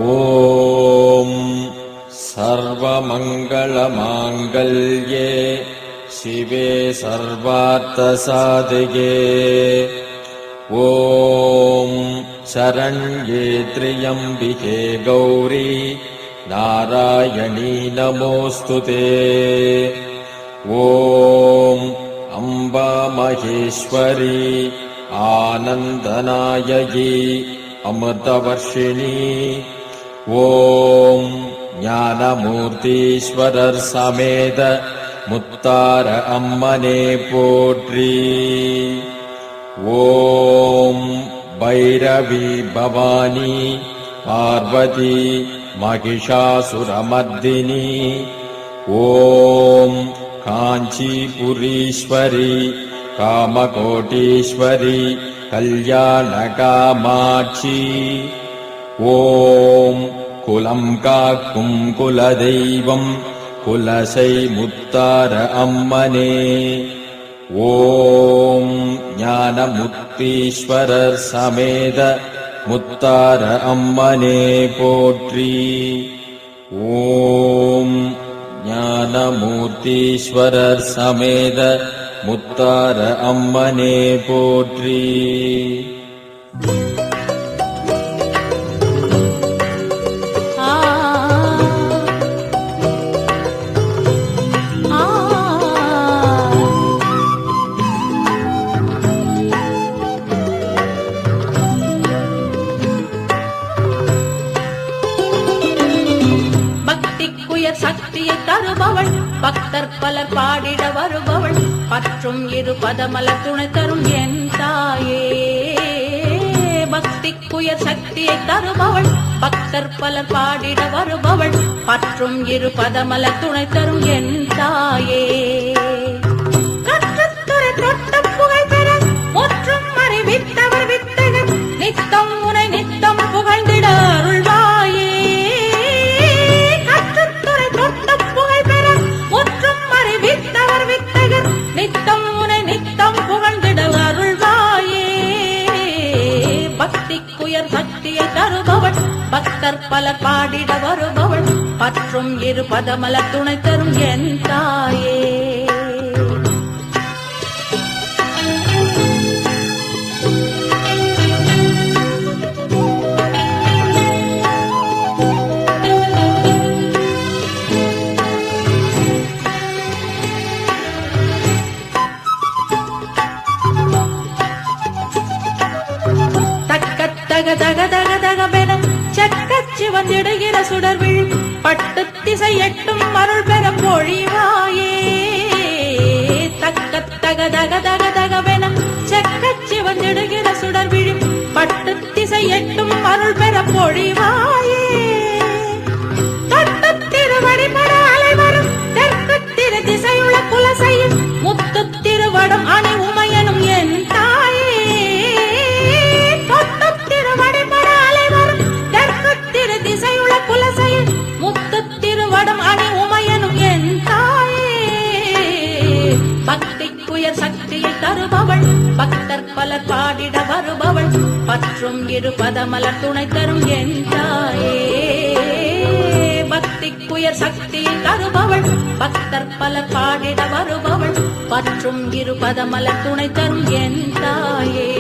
ஓம் சர்வமங்களமாங்கல்யே சிவே சர்வார்த்தசாதிகே ஓம் சரண்யே த்ரியம்பிகே கௌரி நாராயணீ நமோஸ்துதே. ஓம் அம்பா மகேஸ்வரி ஆனந்தநாயகி அமிர்தவர்ஷிணி. ஓம் ஞானமூர்த்தீஸ்வரர் சமேத முத்தார அம்மனே போற்றி. ஓம் பைரவி பவானி பார்வதி மகிஷாசுரமர்தினி. ஓம் காஞ்சிபுரீஸ்வரி காமகோட்டீஸ்வரி கல்யாணகாமாட்சி. ஓம் குலம் காக்கும் குலதெய்வம் குலசை முத்தார அம்மனே. ஓம் ஞானமுக்தீஸ்வரர் சமேத முத்தார அம்மனே போற்றி. ஓம் ஞானமூர்த்தீஸ்வரர் சமேத முத்தார அம்மனே போற்றி. சக்தியை தருபவள் பக்தர் பலர் பாடிட வருபவள் பற்றும் இரு பதமலர் துணை தரும் என் தாயே. பக்திக்குயர் சக்தியை தருபவள் பக்தர் பலர் பாடிட வருபவள் பற்றும் இரு பதமலர் துணை தரும் என் தாயே. கற்றுத்துறை தொட்ட புகழ் பெற முற்றும் அறிவித்தவர் வித்தகர் நித்தம் உனை நித்தம் புகழ்ந்திட அருள்வாயே. நித்தம் உனை நித்தம் புகழ்ந்திட அருள்வாயே. பக்திக்குயர் சக்தியை தருபவள் பக்தர் பலர் பாடிட வருபவள் பற்றும் இரு பதமலர் துணை தரும் என் தாயே. தக தக தக தகவென சக்கச்சி வந்திடுகிற சுடர்விழ் பட்டு திசை எட்டும் அருள் பெற பொழிவாயே. தக்க தக தக தக தகவென சக்கச்சி வந்திடுகிற சுடர்விழ் பட்டு திசை எட்டும் அருள் பெற பொழிவாயே. தொட்டு திருவடிபட அலைவரும் தெற்கு திரு திசையுள்ள குலசையும் முத்து திருவடம் அணி உமையனும் என் தாயே. பக்திக்குயர் சக்தியை தருபவள் பக்தர் பலர் பாடிட வருபவள் பற்றும் இரு பதமலர் துணை தரும் என் தாயே. பக்திக்குயர் சக்தியை தருபவள் பக்தர் பலர் பாடிட வருபவள் பற்றும் இரு பதமலர் துணை தரும் என் தாயே.